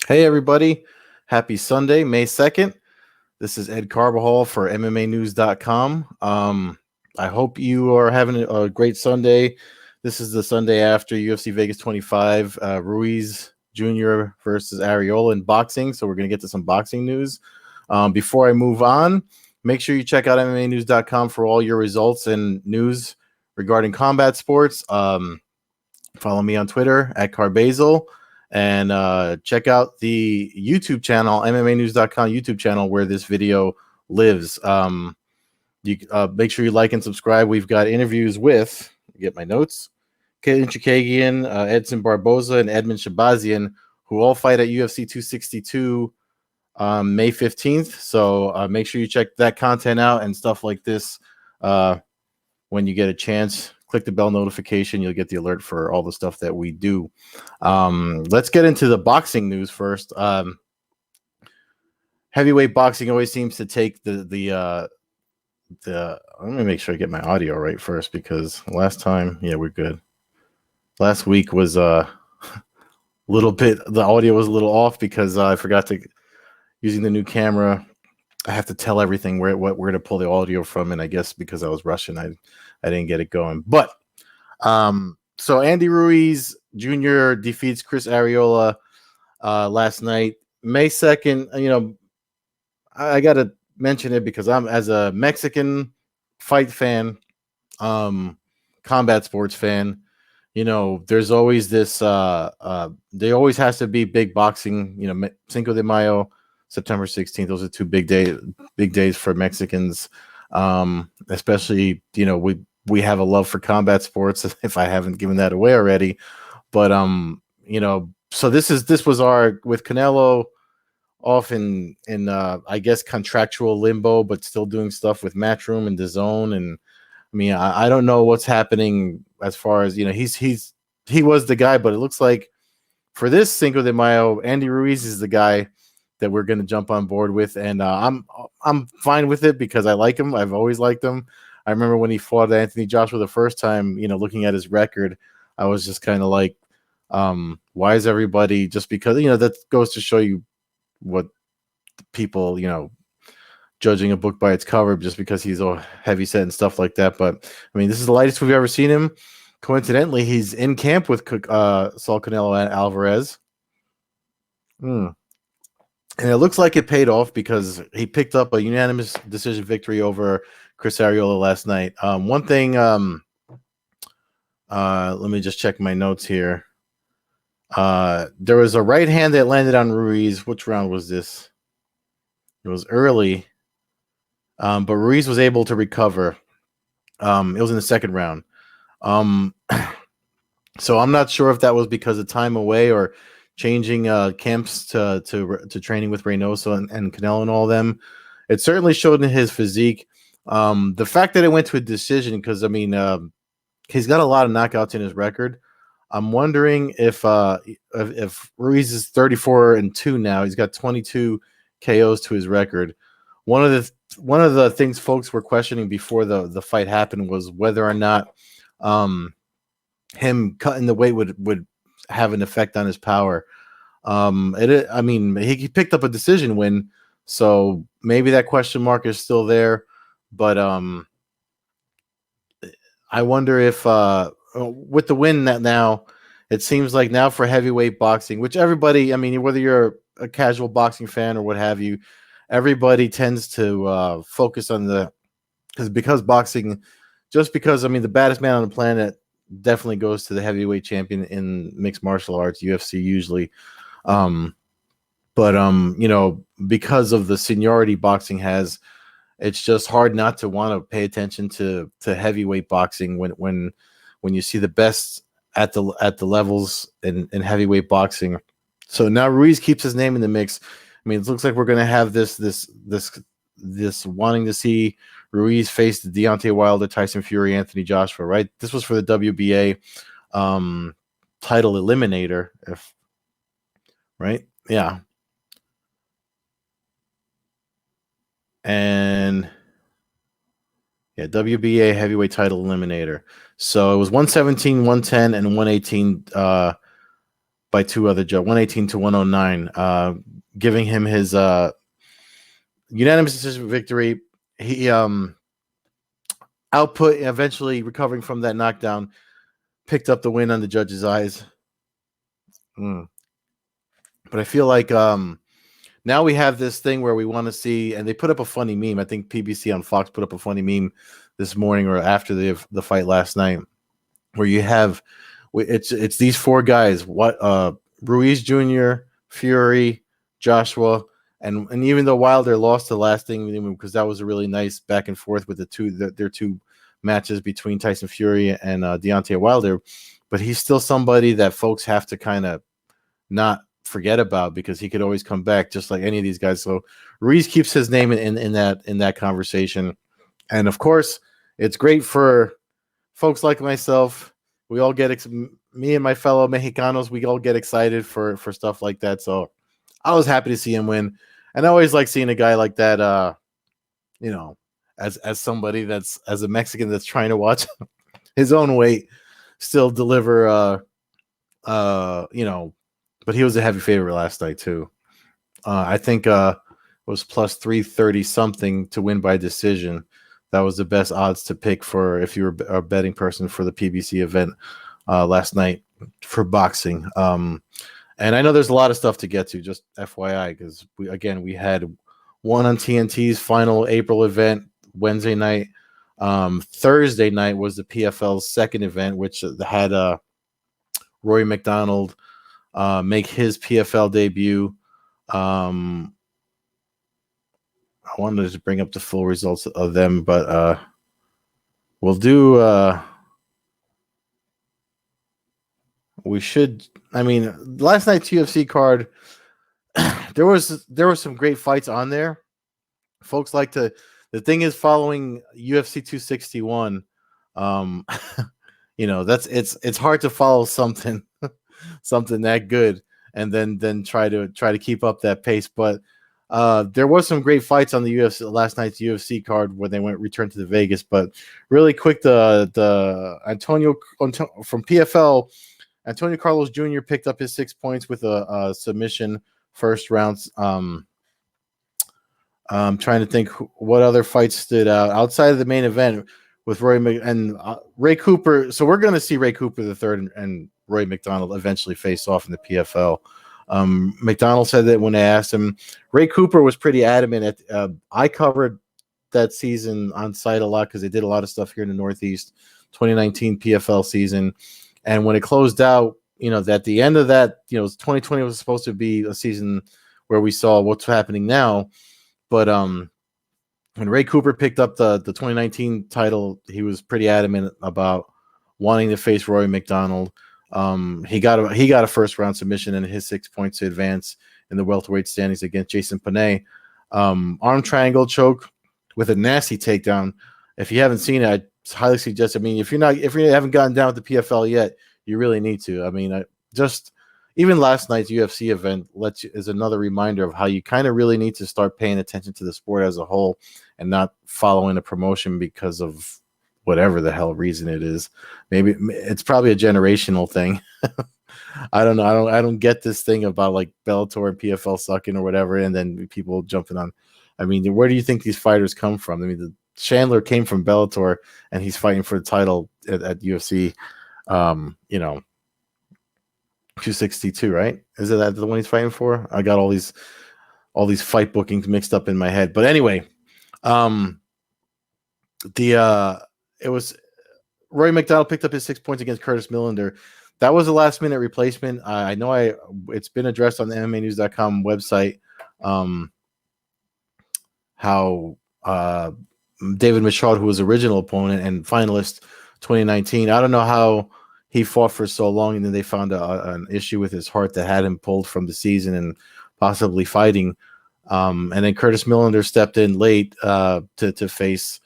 Hey, everybody. Happy Sunday, May 2nd. This is Ed Carbajal for MMAnews.com. I hope you are having a great Sunday. This is the Sunday after UFC Vegas 25, Ruiz Jr. versus Arreola in boxing. So we're going to get to some boxing news. Before I move on, make sure you check out MMAnews.com for all your results and news regarding combat sports. Follow me on Twitter at Carbazal. And check out the YouTube channel, MMAnews.com YouTube channel, where this video lives. You make sure you like and subscribe. We've got interviews with, get my notes, Caitlin Chikagian, Edson Barboza, and Edmund Shabazian, who all fight at UFC 262 May 15th. So make sure you check that content out and stuff like this when you get a chance. Click the bell notification. You'll get the alert for all the stuff that we do. Let's get into the boxing news first. Heavyweight boxing always seems to take the let me make sure I get my audio right first, because last time, yeah, we're good. Last week was a little bit, the audio was a little off because I forgot to, using the new camera, I have to tell everything where to pull the audio from, and I guess because I was rushing, I didn't get it going. But so Andy Ruiz Jr. defeats Chris Arreola last night, May 2nd. You know, I got to mention it because I'm, as a Mexican fight fan, combat sports fan, you know, there's always this there always has to be big boxing, you know, Cinco de Mayo, September 16th. Those are two big days for Mexicans. Especially, you know, we have a love for combat sports, if I haven't given that away already. But you know, so this was our, with Canelo off in I guess contractual limbo, but still doing stuff with Matchroom and DAZN. And I mean, I don't know what's happening as far as, you know, he was the guy, but it looks like for this Cinco de Mayo, Andy Ruiz is the guy that we're going to jump on board with. And I'm fine with it because I like him. I've always liked him. I remember when he fought Anthony Joshua the first time, you know, looking at his record, I was just kind of like, why is everybody, just because, you know, that goes to show you what people, you know, judging a book by its cover just because he's all heavy set and stuff like that. But I mean, this is the lightest we've ever seen him. Coincidentally, he's in camp with Saul Canelo and Alvarez. And it looks like it paid off because he picked up a unanimous decision victory over Chris Arreola last night. One thing, let me just check my notes here. There was a right hand that landed on Ruiz. Which round was this? It was early, but Ruiz was able to recover. It was in the second round. So I'm not sure if that was because of time away or changing camps to training with Reynoso and Canelo and all them. It certainly showed in his physique. The fact that it went to a decision, because I mean, he's got a lot of knockouts in his record. I'm wondering if Ruiz is 34-2 now. He's got 22 KOs to his record. One of the things folks were questioning before the fight happened was whether or not him cutting the weight would have an effect on his power. I mean, he picked up a decision win, so maybe that question mark is still there. But I wonder if with the win that now, it seems like now for heavyweight boxing, which everybody, I mean, whether you're a casual boxing fan or what have you, everybody tends to focus on because boxing, just because, I mean, the baddest man on the planet definitely goes to the heavyweight champion in mixed martial arts, UFC usually. But you know, because of the seniority boxing has, it's just hard not to want to pay attention to heavyweight boxing when you see the best at the levels in heavyweight boxing. So now Ruiz keeps his name in the mix. I mean, it looks like we're going to have this wanting to see Ruiz face the Deontay Wilder, Tyson Fury, Anthony Joshua, right? This was for the WBA title eliminator, right? Yeah. And yeah, WBA heavyweight title eliminator. So it was 117, 110, and 118 by two other judges, 118 to 109, giving him his unanimous decision victory. He output, eventually recovering from that knockdown, picked up the win on the judge's eyes. But I feel like now we have this thing where we want to see, and they put up a funny meme. I think PBC on Fox put up a funny meme this morning or after the fight last night, where you have it's these four guys, Ruiz Jr., Fury, Joshua, and even though Wilder lost the last thing, because that was a really nice back and forth with their two matches between Tyson Fury and Deontay Wilder, but he's still somebody that folks have to kind of not forget about, because he could always come back just like any of these guys. So Ruiz keeps his name in that conversation, and of course it's great for folks like myself. We all get me and my fellow Mexicanos, we all get excited for stuff like that. So I was happy to see him win, and I always like seeing a guy like that, as somebody that's, as a Mexican that's trying to watch his own weight still deliver, but he was a heavy favorite last night too. I think it was plus 330 something to win by decision. That was the best odds to pick for if you were a betting person for the PBC event last night for boxing. And I know there's a lot of stuff to get to, just FYI, because we had one on TNT's final April event Wednesday night. Thursday night was the PFL's second event, which had Rory McDonald make his PFL debut. I wanted to bring up the full results of them, but we'll do. We should. I mean, last night's UFC card, there were some great fights on there. Folks like to. The thing is, following UFC 261, it's hard to follow something that good and then try to keep up that pace. But there was some great fights on the UFC last night's UFC card when they returned to the Vegas. But really quick, the Antonio from PFL, Antonio Carlos Jr. picked up his 6 points with a submission first round. I'm trying to think what other fights stood out outside of the main event with Roy and Ray Cooper. So we're going to see Ray Cooper III and Roy McDonald eventually face off in the PFL. McDonald said that when they asked him, Ray Cooper was pretty adamant. I covered that season on site a lot because they did a lot of stuff here in the Northeast, 2019 PFL season. And when it closed out, at the end of that, 2020 was supposed to be a season where we saw what's happening now. But when Ray Cooper picked up the 2019 title, he was pretty adamant about wanting to face Roy McDonald. He got a first round submission and his 6 points to advance in the welterweight standings against Jason Panay. Arm triangle choke with a nasty takedown. If you haven't seen it, I highly suggest. I mean, if you haven't gotten down with the PFL yet, you really need to. I mean, even last night's UFC event is another reminder of how you kind of really need to start paying attention to the sport as a whole and not following a promotion because of whatever the hell reason it is. Maybe it's probably a generational thing. I don't know. I don't get this thing about like Bellator and PFL sucking or whatever, and then people jumping on. I mean, where do you think these fighters come from? I mean, Chandler came from Bellator, and he's fighting for the title at UFC. 262, right? Is it that the one he's fighting for? I got all these fight bookings mixed up in my head. But anyway, it was Roy McDonald picked up his 6 points against Curtis Millender. That was a last minute replacement. I know it's been addressed on the MMAnews.com website. How David Michaud, who was original opponent and finalist 2019, I don't know how he fought for so long, and then they found an issue with his heart that had him pulled from the season and possibly fighting. And then Curtis Millender stepped in late to face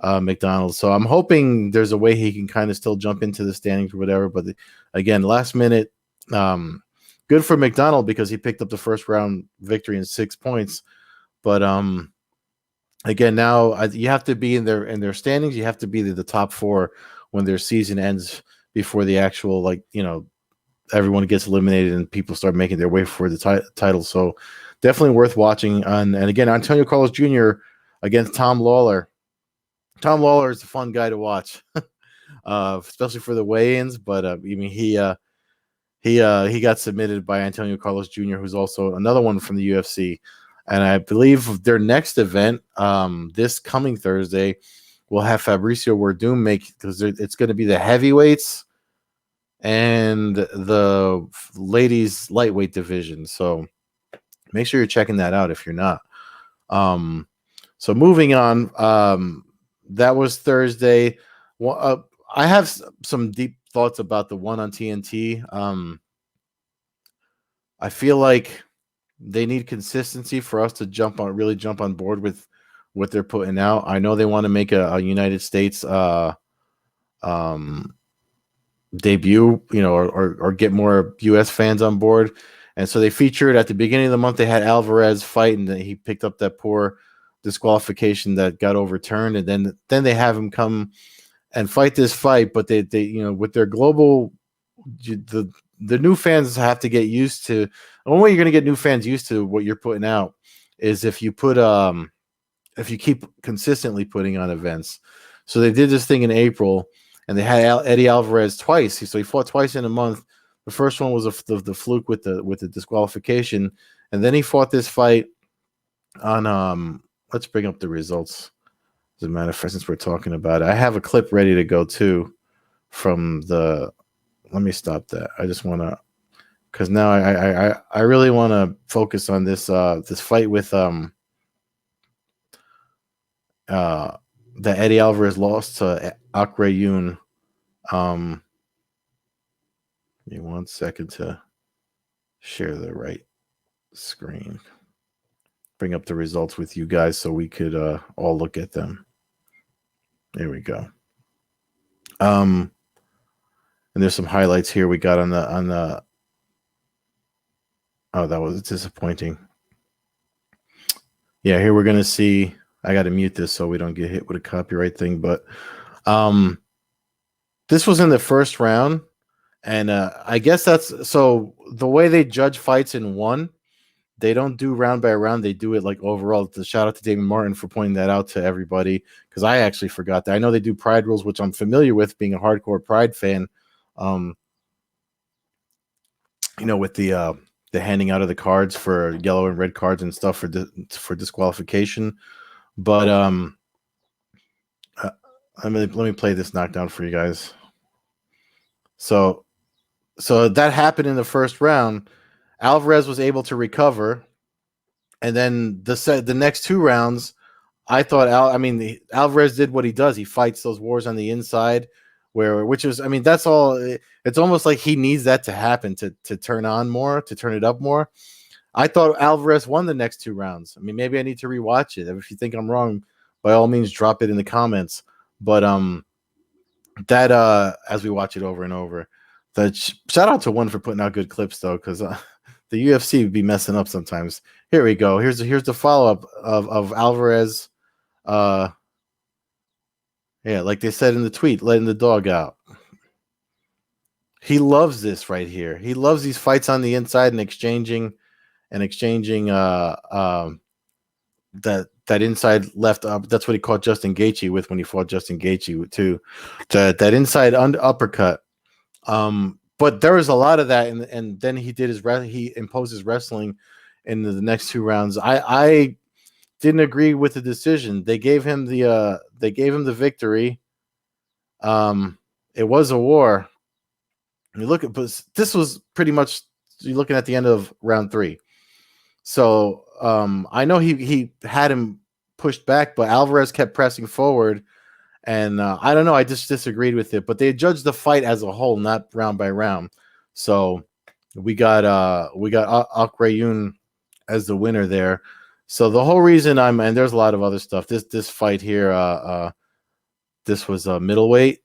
McDonald. So I'm hoping there's a way he can kind of still jump into the standings or whatever. But again, last minute, good for McDonald because he picked up the first round victory in 6 points. But again, now you have to be in their standings. You have to be the top four when their season ends before the actual everyone gets eliminated and people start making their way for the title. So definitely worth watching. And again, Antonio Carlos Jr. against Tom Lawler. Tom Lawler is a fun guy to watch, especially for the weigh-ins. But I mean, he got submitted by Antonio Carlos Jr., who's also another one from the UFC. And I believe their next event, this coming Thursday, will have Fabricio Werdum make, because it's going to be the heavyweights and the ladies lightweight division. So make sure you're checking that out if you're not. So moving on, that was Thursday. Well, I have some deep thoughts about the one on TNT. I feel like they need consistency for us to really jump on board with what they're putting out. I know they want to make a United States debut, or get more US fans on board. And so they featured at the beginning of the month, they had Alvarez fight, and he picked up that poor disqualification that got overturned. And then they have him come and fight this fight. But they with their global, the new fans have to get used to. The only way you're going to get new fans used to what you're putting out is if you keep consistently putting on events. So they did this thing in April, and they had Eddie Alvarez twice. So he fought twice in a month. The first one was the fluke with the disqualification, and then he fought this fight on. Let's bring up the results. As a matter of fact, since we're talking about it, I have a clip ready to go too from the. Let me stop that. I just want to, because now I really want to focus on this this fight with that Eddie Alvarez lost to Arreola. Give me 1 second to share the right screen. Bring up the results with you guys so we could all look at them. There we go. And there's some highlights here we got on the. Oh, that was disappointing. Yeah, here we're gonna see. I got to mute this so we don't get hit with a copyright thing. But this was in the first round, and I guess that's so. The way they judge fights in one, they don't do round by round. They do it like overall. The shout out to David Martin for pointing that out to everybody, because I actually forgot that. I know they do Pride rules, which I'm familiar with, being a hardcore Pride fan. With the handing out of the cards for yellow and red cards and stuff for disqualification. But let me play this knockdown for you guys. So that happened in the first round. Alvarez was able to recover, and then the next two rounds, I thought Alvarez did what he does. He fights those wars on the inside, that's all. It's almost like he needs that to happen to turn it up more. I thought Alvarez won the next two rounds. I mean, maybe I need to rewatch it. If you think I'm wrong, by all means, drop it in the comments. But that as we watch it over and over, shout out to one for putting out good clips though, because the UFC would be messing up sometimes. Here we go. Here's the follow up of Alvarez. Yeah, like they said in the tweet, letting the dog out. He loves this right here. He loves these fights on the inside and exchanging that inside left up. That's what he caught Justin Gaethje with when he fought Justin Gaethje too. That inside uppercut. But there was a lot of that, and then he imposed his wrestling in the next two rounds. I didn't agree with the decision. They gave him the victory. It was a war. This was pretty much, you're looking at the end of round 3. So I know he had him pushed back, but Alvarez kept pressing forward, and I don't know. I just disagreed with it. But they judged the fight as a whole, not round by round. So we got Arreola as the winner there. So the whole reason and there's a lot of other stuff. This fight here, this was a middleweight.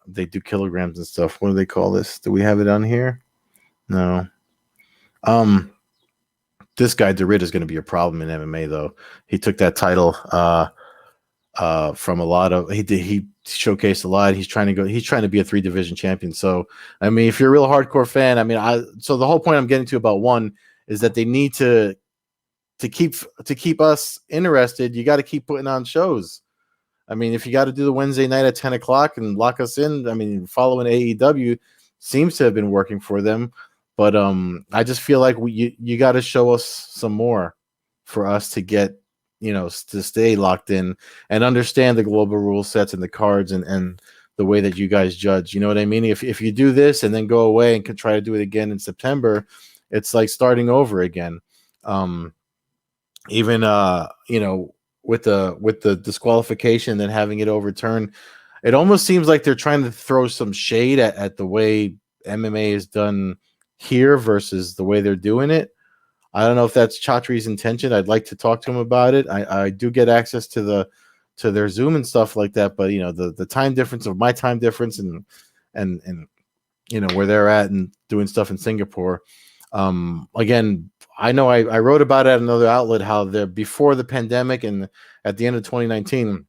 They do kilograms and stuff. What do they call this? Do we have it on here? No. This guy DeRitt is going to be a problem in MMA though. He took that title from a lot of he showcased a lot. He's trying to be a 3 division champion. So I mean, if you're a real hardcore fan, I mean, so the whole point I'm getting to about one is that they need to keep us interested. You got to keep putting on shows. I mean, if you got to do the Wednesday night at 10 o'clock and lock us in, I mean, following AEW seems to have been working for them. But I just feel like you got to show us some more for us to get, to stay locked in and understand the global rule sets and the cards and the way that you guys judge. You know what I mean? If you do this and then go away and can try to do it again in September, it's like starting over again. Even with the disqualification and then having it overturned, it almost seems like they're trying to throw some shade at the way MMA is done here versus the way they're doing it. I don't know if that's Chatri's intention. I'd like to talk to him about it. I do get access to their Zoom and stuff like that, but the time difference of my time difference and where they're at and doing stuff in Singapore. Again, I know I wrote about it at another outlet how before the pandemic and at the end of 2019,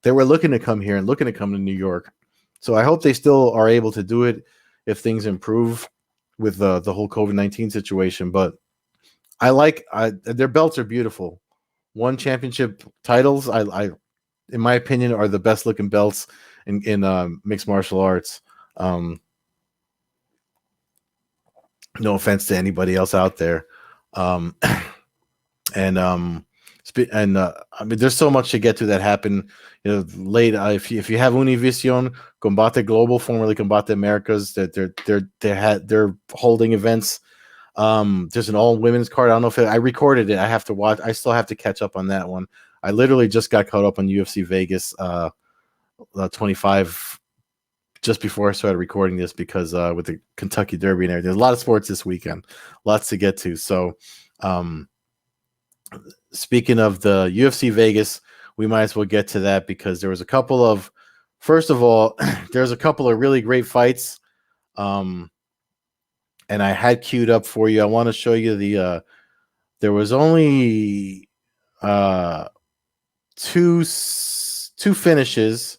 they were looking to come here and looking to come to New York. So I hope they still are able to do it if things improve with the whole COVID-19 situation. But their belts are beautiful. One championship titles, I in my opinion, are the best looking belts in mixed martial arts. No offense to anybody else out there. And I mean, there's so much to get to that happened. Late. If you have Univision, Combate Global, formerly Combate Americas, that they're holding events. There's an all women's card. I don't know if I recorded it. I have to watch. I still have to catch up on that one. I literally just got caught up on UFC Vegas 25 just before I started recording this because with the Kentucky Derby and everything, there's a lot of sports this weekend, lots to get to. So, speaking of the UFC Vegas, we might as well get to that because there was a couple of, first of all, there's a couple of really great fights. And I had queued up for you. I want to show you there was only two finishes.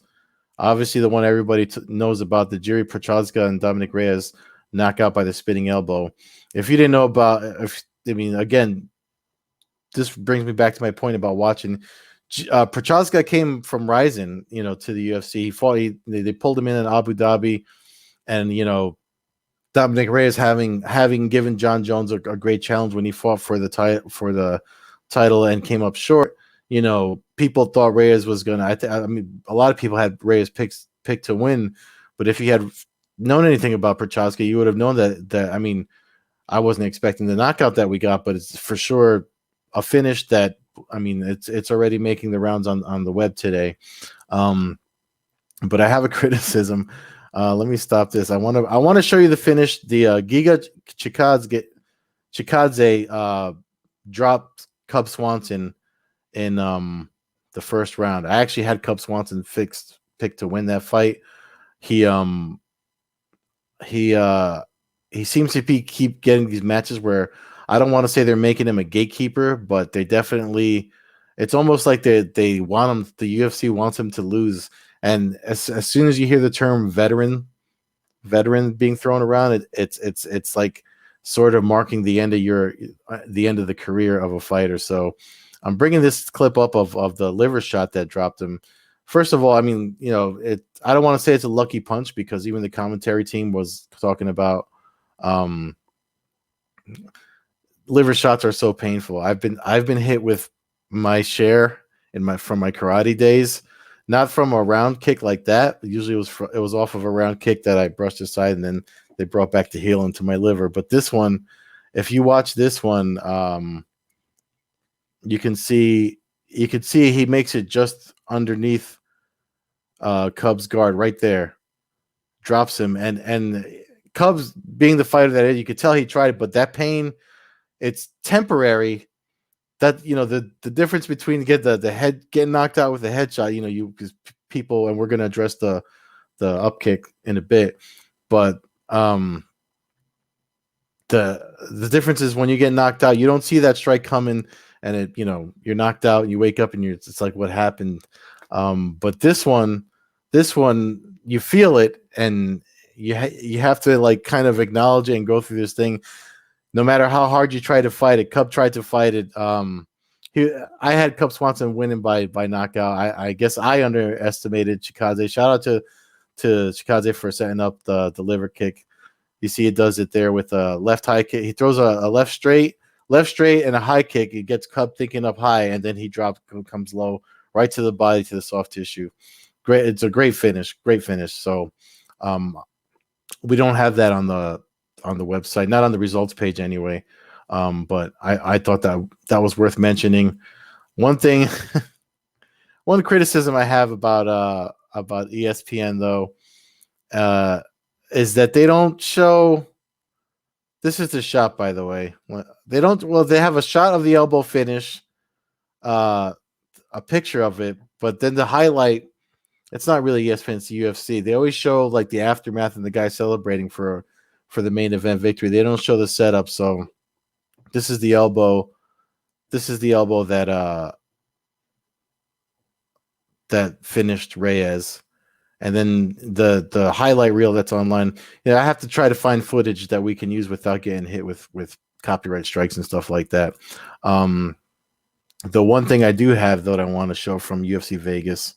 Obviously, the one everybody knows about, the Jiri Prochazka and Dominic Reyes knockout by the spinning elbow. If you didn't know again, this brings me back to my point about watching. Prochazka came from Ryzen, to the UFC. He fought. They pulled him in Abu Dhabi, and Dominic Reyes having given John Jones a great challenge when he fought for the title and came up short. People thought Reyes was gonna. I mean, a lot of people had Reyes picked to win, but if you had known anything about Prochazka, you would have known that. I mean, I wasn't expecting the knockout that we got, but it's for sure a finish that. I mean, it's already making the rounds on the web today. But I have a criticism. Let me stop this. I want to show you the finish. The Giga Chikadze dropped Cub Swanson in the first round. I actually had Cub Swanson picked to win that fight. He seems to keep getting these matches where I don't want to say they're making him a gatekeeper, but they definitely, it's almost like they want him, the UFC wants him to lose. And as soon as you hear the term veteran being thrown around, it's like sort of marking the end of the career of a fighter. So I'm bringing this clip up of the liver shot that dropped him. First of all, I mean, I don't want to say it's a lucky punch because even the commentary team was talking about liver shots are so painful. I've been hit with my share from my karate days, not from a round kick like that. Usually it was off of a round kick that I brushed aside and then they brought back the heel into my liver. But this one, if you watch this one, you can see he makes it just underneath Cubs guard right there, drops him, and Cubs being the fighter that is, you could tell he tried, but that pain, it's temporary. That the difference between the head getting knocked out with a headshot, because people, and we're gonna address the up kick in a bit, but the difference is when you get knocked out, you don't see that strike coming, and you're knocked out, and you wake up, and it's like, what happened? But this one, you feel it, and you have to like kind of acknowledge it and go through this thing. No matter how hard you try to fight it, Cub tried to fight it. I had Cub Swanson winning by knockout. I guess I underestimated Chikaze. Shout out to Chikaze for setting up the liver kick. You see, it does it there with a left high kick. He throws a left straight, and a high kick. He gets Cub thinking up high, and then he drops, comes low, right to the body, to the soft tissue. Great, it's a great finish. So, um, we don't have that on the website, not on the results page anyway. But I thought that was worth mentioning. One thing, one criticism I have about ESPN though, is that they don't show. This is the shot, by the way. They don't. Well, they have a shot of the elbow finish, a picture of it, but then the highlight. It's not really ESPN, it's the UFC. They always show like the aftermath and the guy celebrating for the main event victory. They don't show the setup. So this is the elbow. This is the elbow that finished Reyes. And then the highlight reel that's online. I have to try to find footage that we can use without getting hit with copyright strikes and stuff like that. The one thing I do have though that I want to show from UFC Vegas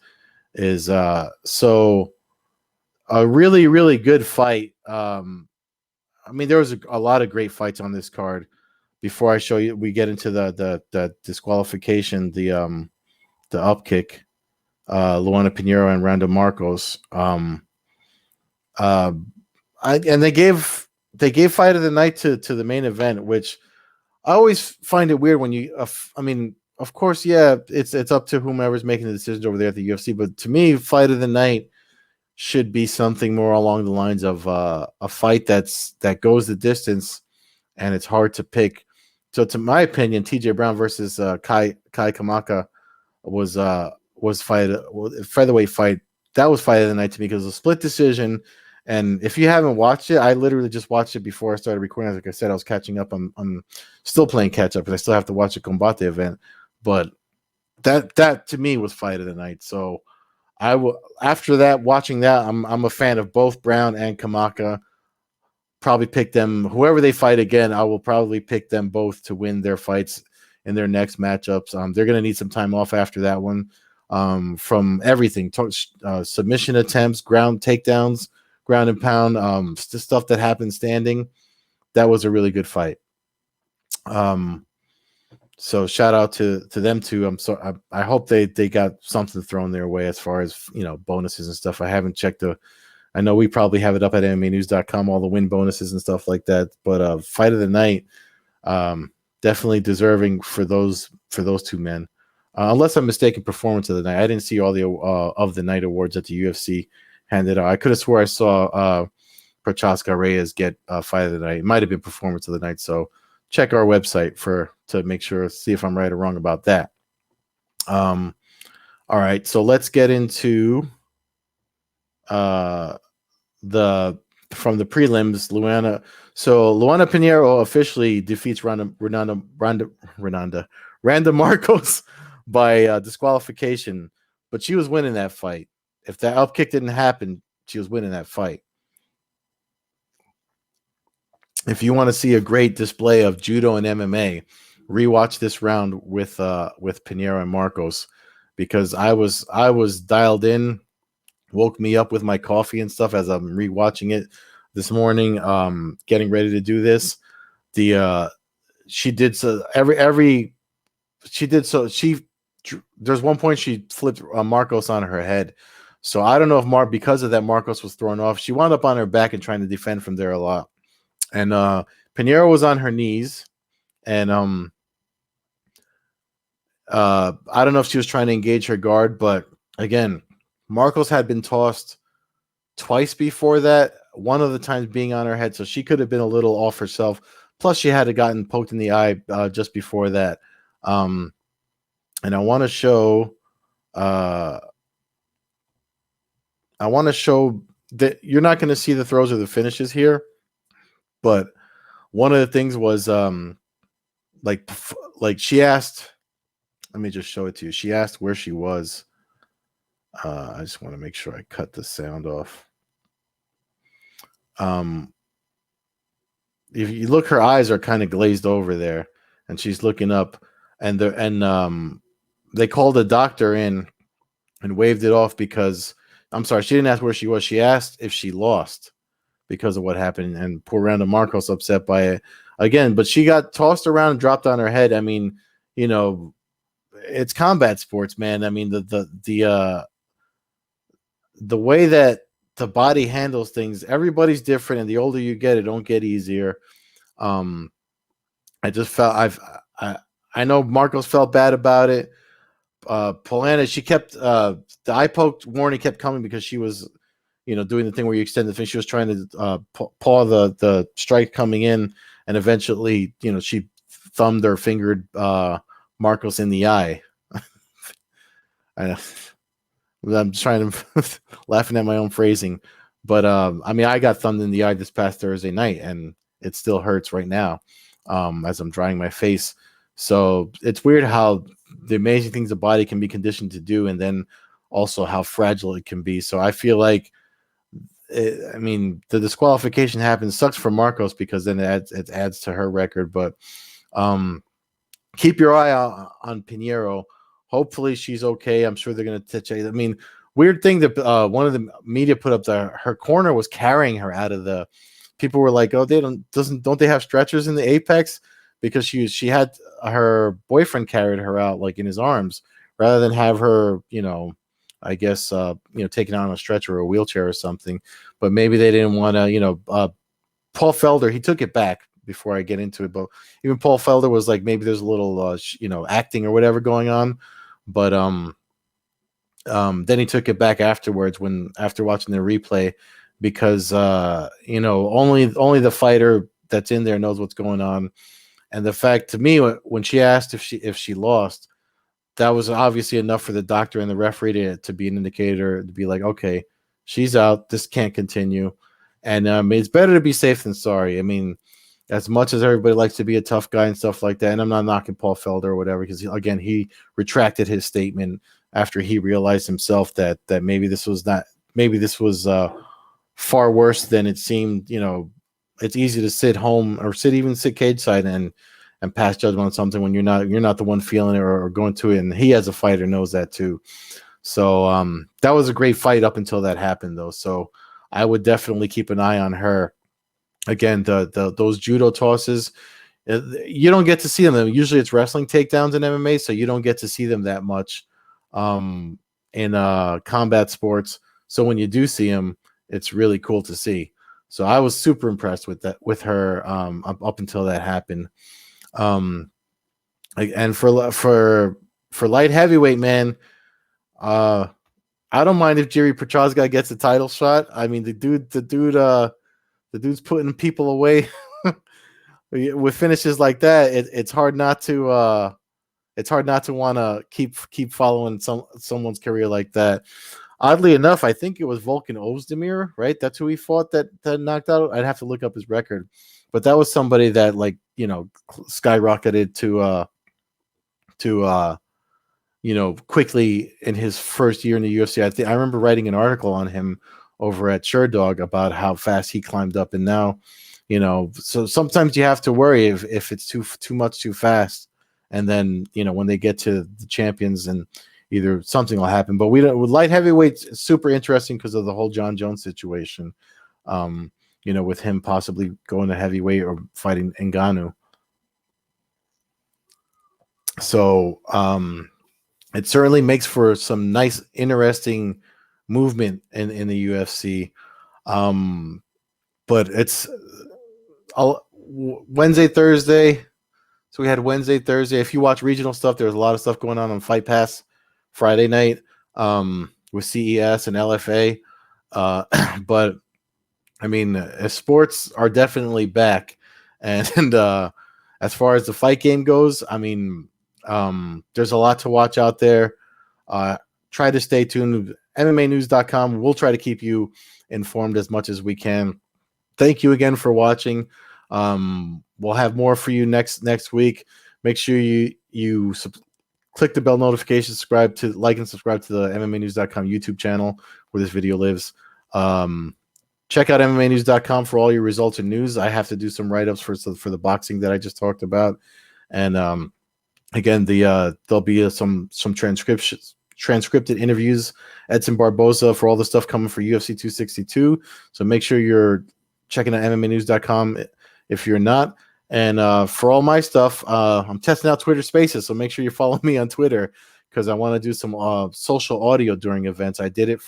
is so a really, really good fight. I mean, there was a lot of great fights on this card. Before I show you, we get into the disqualification, the up kick, Luana Pinheiro and Randa Marcos. And they gave fight of the night to the main event, which I always find it weird when you. I mean, of course, yeah, it's up to whomever's making the decisions over there at the UFC. But to me, fight of the night should be something more along the lines of a fight that goes the distance, and it's hard to pick. So, to my opinion, TJ Brown versus Kai Kamaka was featherweight fight. That was fight of the night to me because it was a split decision. And if you haven't watched it, I literally just watched it before I started recording. Like I said, I was catching up. I'm still playing catch up, and I still have to watch the Combate event. But that to me was fight of the night. So I will, after that, watching that, I'm a fan of both Brown and Kamaka. Probably pick them, whoever they fight again. I will probably pick them both to win their fights in their next matchups. They're going to need some time off after that one, from everything, submission attempts, ground takedowns, ground and pound, stuff that happened standing. That was a really good fight. So shout out to them too. I hope they got something thrown their way as far as bonuses and stuff. I haven't checked I know we probably have it up at MMAnews.com, all the win bonuses and stuff like that. But fight of the night, definitely deserving for those two men. Unless I'm mistaken, performance of the night. I didn't see all the of the night awards that the UFC handed out. I could have swore I saw Prochaska Reyes get fight of the night. It might have been performance of the night. So check our website to make sure, see if I'm right or wrong about that. All right, so let's get into from the prelims, Luana. So Luana Pinheiro officially defeats Randa Marcos by disqualification, but she was winning that fight. If that up kick didn't happen, she was winning that fight. If you want to see a great display of judo and MMA, rewatch this round with Pinheiro and Marcos, because I was dialed in. Woke me up with my coffee and stuff as I'm rewatching it this morning, getting ready to do this. She did so there's one point she flipped Marcos on her head. So I don't know if because of that, Marcos was thrown off. She wound up on her back and trying to defend from there a lot. And Pinheiro was on her knees, and I don't know if she was trying to engage her guard, but again, Marcos had been tossed twice before that, one of the times being on her head, so she could have been a little off herself. Plus, she had gotten poked in the eye just before that. And I want to show that you're not going to see the throws or the finishes here, but one of the things was like she asked, let me just show it to you. She asked where she was. I just want to make sure I cut the sound off. Um, if you look, her eyes are kind of glazed over there, and she's looking up, and they called the doctor in and waved it off because I'm sorry, she didn't ask where she was. She asked if she lost because of what happened, and poor Randa Marcos upset by it again. But she got tossed around and dropped on her head. I mean, you know, it's combat sports, man. I mean, the way that the body handles things, everybody's different, and the older you get, it don't get easier. Um, I just felt I know Marcos felt bad about it. Polana, she kept the eye poke warning kept coming because she was, doing the thing where you extend the thing. She was trying to paw the strike coming in, and eventually, she thumbed or fingered Marcos in the eye. I'm trying to laughing at my own phrasing, but I mean, I got thumbed in the eye this past Thursday night, and it still hurts right now as I'm drying my face. So it's weird how the amazing things the body can be conditioned to do, and then also how fragile it can be. So I feel like, I mean, the disqualification happens. Sucks for Marcos because then it adds to her record. But keep your eye on Pinheiro. Hopefully she's okay. I'm sure they're going to touch. I mean, weird thing that one of the media put up there, her corner was carrying her out of the. People were like, "Oh, don't they have stretchers in the Apex?" Because she had her boyfriend carried her out like in his arms rather than have her, I guess, taken on a stretcher or a wheelchair or something. But maybe they didn't want to, Paul Felder, he took it back before I get into it. But even Paul Felder was like, maybe there's a little, acting or whatever going on. But then he took it back afterwards after watching the replay because, only the fighter that's in there knows what's going on. And the fact to me, when she asked if she lost, that was obviously enough for the doctor and the referee to be an indicator to be like, okay, she's out. This can't continue. And it's better to be safe than sorry. I mean, as much as everybody likes to be a tough guy and stuff like that, and I'm not knocking Paul Felder or whatever, because he retracted his statement after he realized himself that maybe this was far worse than it seemed. It's easy to sit home or sit cage side and pass judgment on something when you're not the one feeling it or going to it, and he as a fighter knows that too. So that was a great fight up until that happened, though. So I would definitely keep an eye on her. Again, those judo tosses, you don't get to see them. Usually it's wrestling takedowns in MMA, so you don't get to see them that much in combat sports. So when you do see them, it's really cool to see. So I was super impressed with her up until that happened. And for light heavyweight, man, I don't mind if Jiri Prochazka gets a title shot. I mean, the dude's putting people away with finishes like that. It's hard not to want to keep following someone's career like that. Oddly enough, I think it was Volkan Ozdemir, right? That's who he fought that knocked out. I'd have to look up his record, but that was somebody that skyrocketed to quickly in his first year in the UFC. I remember writing an article on him over at SureDog about how fast he climbed up, and now, so sometimes you have to worry if it's too much too fast, and then when they get to the champions and either something will happen. But with light heavyweights, it's super interesting because of the whole John Jones situation. With him possibly going to heavyweight or fighting Ngannou. So it certainly makes for some nice, interesting movement in the UFC. But it's Wednesday, Thursday. So we had Wednesday, Thursday. If you watch regional stuff, there's a lot of stuff going on Fight Pass Friday night with CES and LFA. But I mean, sports are definitely back. And as far as the fight game goes, I mean, there's a lot to watch out there. Try to stay tuned. MMAnews.com. We'll try to keep you informed as much as we can. Thank you again for watching. We'll have more for you next week. Make sure you click the bell notification, like and subscribe to the MMAnews.com YouTube channel where this video lives. Check out MMAnews.com for all your results and news. I have to do some write-ups for the boxing that I just talked about. And again, there'll be some transcripted interviews, Edson Barboza, for all the stuff coming for UFC 262. So make sure you're checking out MMAnews.com if you're not. And for all my stuff, I'm testing out Twitter Spaces, so make sure you follow me on Twitter because I want to do some social audio during events. I did it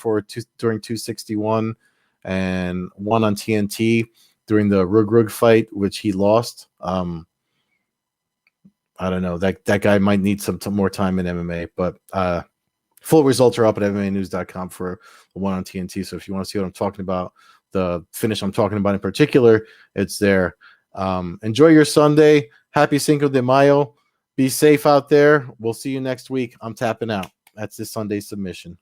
during 261 and one on TNT during the Rug fight, which he lost. I don't know. That guy might need some more time in MMA, but full results are up at MMAnews.com for the one on TNT. So if you want to see what I'm talking about, the finish I'm talking about in particular, it's there. Enjoy your Sunday. Happy Cinco de Mayo. Be safe out there. We'll see you next week. I'm tapping out. That's this Sunday's submission.